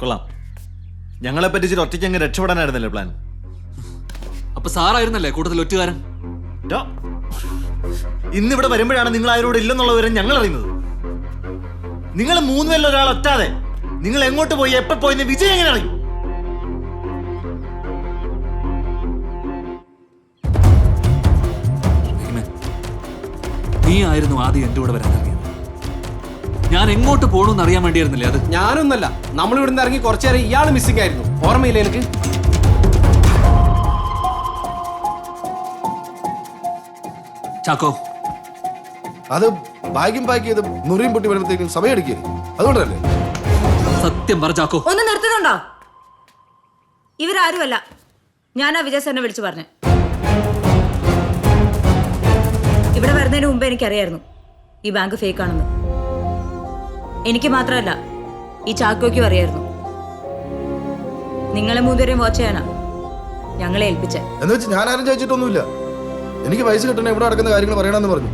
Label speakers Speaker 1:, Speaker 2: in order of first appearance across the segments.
Speaker 1: കൊള്ളാം. ഞങ്ങളെ പറ്റിച്ചിട്ട് ഒറ്റയ്ക്ക് അങ്ങ് രക്ഷപ്പെടാനായിരുന്നല്ലേ പ്ലാൻ?
Speaker 2: അപ്പൊ സാറായിരുന്നല്ലേ കൂട്ടത്തിൽ ഒറ്റുകാരൻ?
Speaker 1: ഇന്നിവിടെ വരുമ്പോഴാണ് നിങ്ങൾ ആരോട് ഇല്ലെന്നുള്ള വിവരം ഞങ്ങൾ അറിയുന്നത്. നിങ്ങൾ മൂന്നുപേരിൽ ഒരാൾ ഒറ്റാതെ നിങ്ങൾ എങ്ങോട്ട് പോയി എപ്പോ പോയി വിജയ് എങ്ങനെ അറിയും?
Speaker 2: നീ ആയിരുന്നു ആദ്യം എന്റെ കൂടെ വരാൻ ഇറങ്ങിയത്. ഞാൻ എങ്ങോട്ട് പോകണമെന്ന് അറിയാൻ വേണ്ടിയായിരുന്നില്ലേ അത്?
Speaker 3: ഞാനൊന്നല്ല, നമ്മൾ ഇവിടുന്ന് ഇറങ്ങി കുറച്ചേരം ഇയാൾ മിസ്സിംഗ് ആയിരുന്നു. ഓർമ്മയില്ലേ എനിക്ക്?
Speaker 2: ചാക്കോ,
Speaker 4: അത് ഭാഗ്യം പാക്ക് ചെയ്ത് നുറിയും പൊട്ടി വരുമ്പോഴത്തേക്കും സമയമെടുക്കരുത്. അതുകൊണ്ടല്ലേ?
Speaker 2: സത്യം പറ ചാക്കോ.
Speaker 5: ഒന്ന് നിർത്തുന്നുണ്ടോ? ഇവരാരുമല്ല, ഞാനാ വിജയ് സാറിനെ വിളിച്ചു പറഞ്ഞു. ഇവിടെ വരുന്നതിന് മുമ്പ് എനിക്കറിയായിരുന്നു ഈ ബാങ്ക് ഫേക്ക് ആണെന്ന്. എനിക്ക് മാത്രമല്ല, ഈ ചാക്കോയ്ക്കും അറിയായിരുന്നു. നിങ്ങളെ മൂന്നുപേരെയും വാച്ച് ചെയ്യാനാ ഞങ്ങളെ ഏൽപ്പിച്ചേ.
Speaker 4: എന്ന് വെച്ച് ഞാൻ ആരും ചോദിച്ചിട്ടൊന്നുമില്ല. എനിക്ക് പൈസ കിട്ടണ ഇവിടെ നടക്കുന്ന കാര്യങ്ങൾ പറയണമെന്ന് പറഞ്ഞു.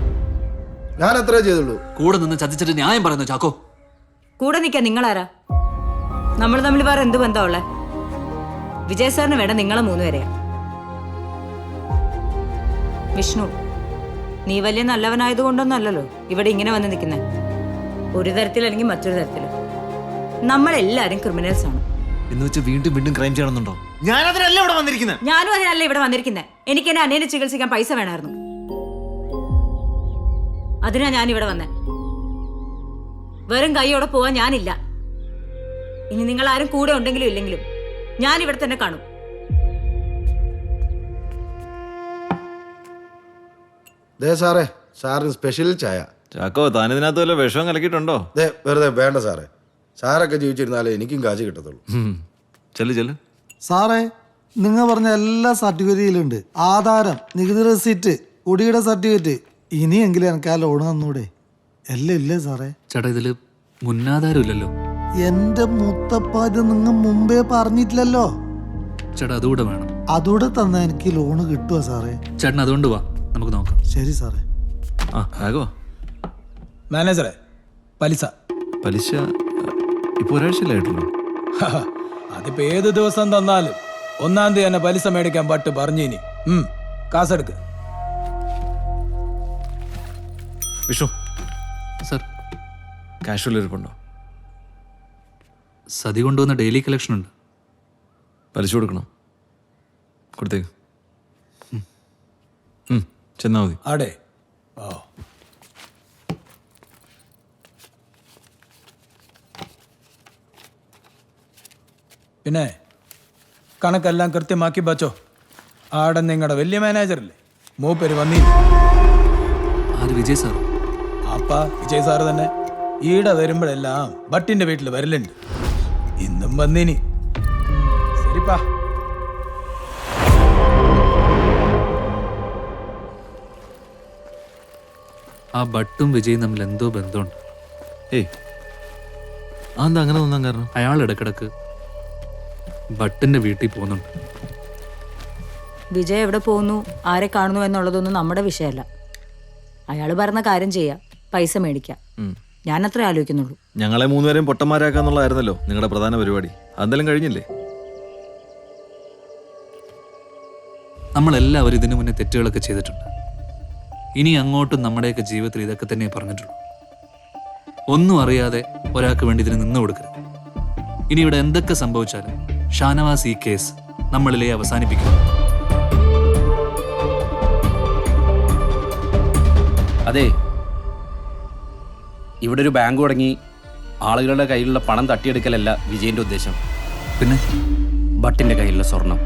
Speaker 4: ഞാൻ അത്രേ ചെയ്തുള്ളൂ.
Speaker 2: കൂടെ നിന്ന് ചതിച്ചിട്ട് ന്യായം പറയുന്നു ചാക്കോ.
Speaker 5: കൂടെ നിൽക്കാൻ നിങ്ങളാരാ? നമ്മൾ തമ്മിൽ വേറെ എന്ത് ബന്ധമുള്ളേ? വിജയ് സാറിന് വേണ്ട നിങ്ങളെ മൂന്നുപേരെയാ. വിഷ്ണു, നീ വലിയ നല്ലവനായതുകൊണ്ടൊന്നല്ലല്ലോ ഇവിടെ ഇങ്ങനെ വന്ന് നിൽക്കുന്നേ. ഒരു തരത്തിലല്ലെങ്കിൽ മറ്റൊരു തരത്തില് നമ്മളെല്ലാരും ക്രിമിനൽസ് ആണ്.
Speaker 1: എന്ന് വെച്ച് വീണ്ടും വീണ്ടും ക്രൈം ചെയ്യണമെന്നുണ്ടോ? ഞാനതിനല്ല ഇവിടെ വന്നിരിക്കുന്നത്.
Speaker 5: ഞാനും അതിനല്ല ഇവിടെ വന്നിരിക്കുന്നത്. എനിക്ക് എന്റെ അനിയനെ ചികിത്സിക്കാൻ പൈസ വേണമായിരുന്നു. അതിനാ ഞാൻ ഇവിടെ വന്നേ. വെറും കൈയോടെ പോവാൻ ഞാനില്ല. ഇനി നിങ്ങൾ ആരും കൂടെ ഉണ്ടെങ്കിലും ഇല്ലെങ്കിലും ഞാൻ ഇവിടെ തന്നെ കാണും.
Speaker 4: സാറേ, സാറിന് സ്പെഷ്യൽ ചായ.
Speaker 1: ചാക്കോ, താനിതിനകത്ത് വല്ല വിഷം കലക്കിയിട്ടുണ്ടോ?
Speaker 4: വെറുതെ വേണ്ട സാറേ. സാറൊക്കെ ജീവിച്ചിരുന്നാലേ എനിക്കും കാശ് കിട്ടത്തുള്ളൂ.
Speaker 1: ചെല്ലു ചെല്ലു.
Speaker 6: സാറേ, നിങ്ങൾ പറഞ്ഞ എല്ലാ സർട്ടിഫിക്കറ്റിലുണ്ട്. ആധാരം, നികുതി റെസിറ്റ്, കുടിയുടെ സർട്ടിഫിക്കറ്റ്. ഇനിയെങ്കിലും എനിക്ക് ആ ലോൺ തന്നൂടെ? എല്ലാം ഇല്ലേ സാറേ?
Speaker 2: ചേട്ടാ, ഇതില് മുന്നാധാരം ഇല്ലല്ലോ.
Speaker 6: എന്റെ മുത്തപ്പ, ഇത് നിങ്ങൾ മുമ്പേ പറഞ്ഞിട്ടില്ലല്ലോ.
Speaker 2: ചേട്ടാ, അതുകൂടെ വേണം.
Speaker 6: അതുകൂടെ തന്നാ എനിക്ക് ലോണ് കിട്ടുക സാറേ?
Speaker 2: ചേട്ടൻ അതുകൊണ്ട് വാ, നമുക്ക് നോക്കാം.
Speaker 6: ശരി സാറേ.
Speaker 7: മാനേജറെ, പലിശ
Speaker 1: ഇപ്പൊ ഒരാഴ്ചയിലായിട്ടുള്ളൂ.
Speaker 7: അതിപ്പോ ഏത് ദിവസം തന്നാലും 1-ാം തീയതി തന്നെ പലിശ മേടിക്കാൻ പട്ട് പറഞ്ഞിനി. കാശെടുക്ക്.
Speaker 1: വിഷ്ണു,
Speaker 2: സർ,
Speaker 1: കാഷ്വൽ ഇരിപ്പുണ്ടോ?
Speaker 2: സതി കൊണ്ടുവന്ന ഡെയിലി കളക്ഷൻ ഉണ്ട്.
Speaker 1: പലിശ കൊടുക്കണം. കൊടുത്തേക്ക്. ചെന്നാ മതി.
Speaker 7: ആടെ. ഓ, പിന്നെ കണക്കെല്ലാം കൃത്യമാക്കി വച്ചോ. ആടെ നിങ്ങളുടെ വലിയ മാനേജറല്ലേ, മൂപ്പര് വന്നില്ല.
Speaker 2: ആര്? വിജയ് സാർ?
Speaker 7: അപ്പാ വിജയ് സാറ് തന്നെ. ഈടെ വരുമ്പോഴെല്ലാം ഭട്ടിന്റെ വീട്ടിൽ വരലുണ്ട്. ഇന്നും വന്നിനി. ശരിപ്പാ.
Speaker 2: ആ ഭട്ടും വിജയും തമ്മിൽ എന്തോ ബന്ധമുണ്ട്.
Speaker 1: ഏയ്, അതെന്താ അങ്ങനെ തോന്നാൻ കാരണം?
Speaker 2: അയാൾ ഇടക്കിടക്ക് ഭട്ടിന്റെ വീട്ടിൽ പോകുന്നുണ്ട്.
Speaker 5: വിജയ് എവിടെ പോകുന്നു, ആരെ കാണുന്നു എന്നുള്ളതൊന്നും നമ്മുടെ വിഷയമല്ല. അയാൾ പറഞ്ഞ കാര്യം ചെയ്യാം, പൈസ മേടിക്കാം. ഞാൻ അത്ര ആലോചിക്കുന്നുള്ളൂ.
Speaker 1: ഞങ്ങളെ മൂന്നുപേരെയും പൊട്ടന്മാരാക്കാന്നുള്ളതായിരുന്നല്ലോ നിങ്ങളുടെ പ്രധാന പരിപാടി. അതെന്തെങ്കിലും കഴിഞ്ഞില്ലേ?
Speaker 2: നമ്മളെല്ലാവരും ഇതിനു മുന്നേ തെറ്റുകളൊക്കെ ചെയ്തിട്ടുണ്ട്. ഇനി അങ്ങോട്ടും നമ്മുടെയൊക്കെ ജീവിതത്തിൽ ഇതൊക്കെ തന്നെ പറഞ്ഞിട്ടുള്ളൂ. ഒന്നും അറിയാതെ ഒരാൾക്ക് വേണ്ടി ഇതിന് നിന്ന് കൊടുക്കരുത്. ഇനി ഇവിടെ എന്തൊക്കെ സംഭവിച്ചാലും ഷാനവാസ് ഈ കേസ് നമ്മളിലെ അവസാനിപ്പിക്കണം.
Speaker 3: അതെ, ഇവിടെ ഒരു ബാങ്ക് തുടങ്ങി ആളുകളുടെ കയ്യിലുള്ള പണം തട്ടിയെടുക്കലല്ല വിജയന്റെ ഉദ്ദേശം.
Speaker 2: പിന്നെ
Speaker 3: ഭട്ടിന്റെ കയ്യിലുള്ള സ്വർണം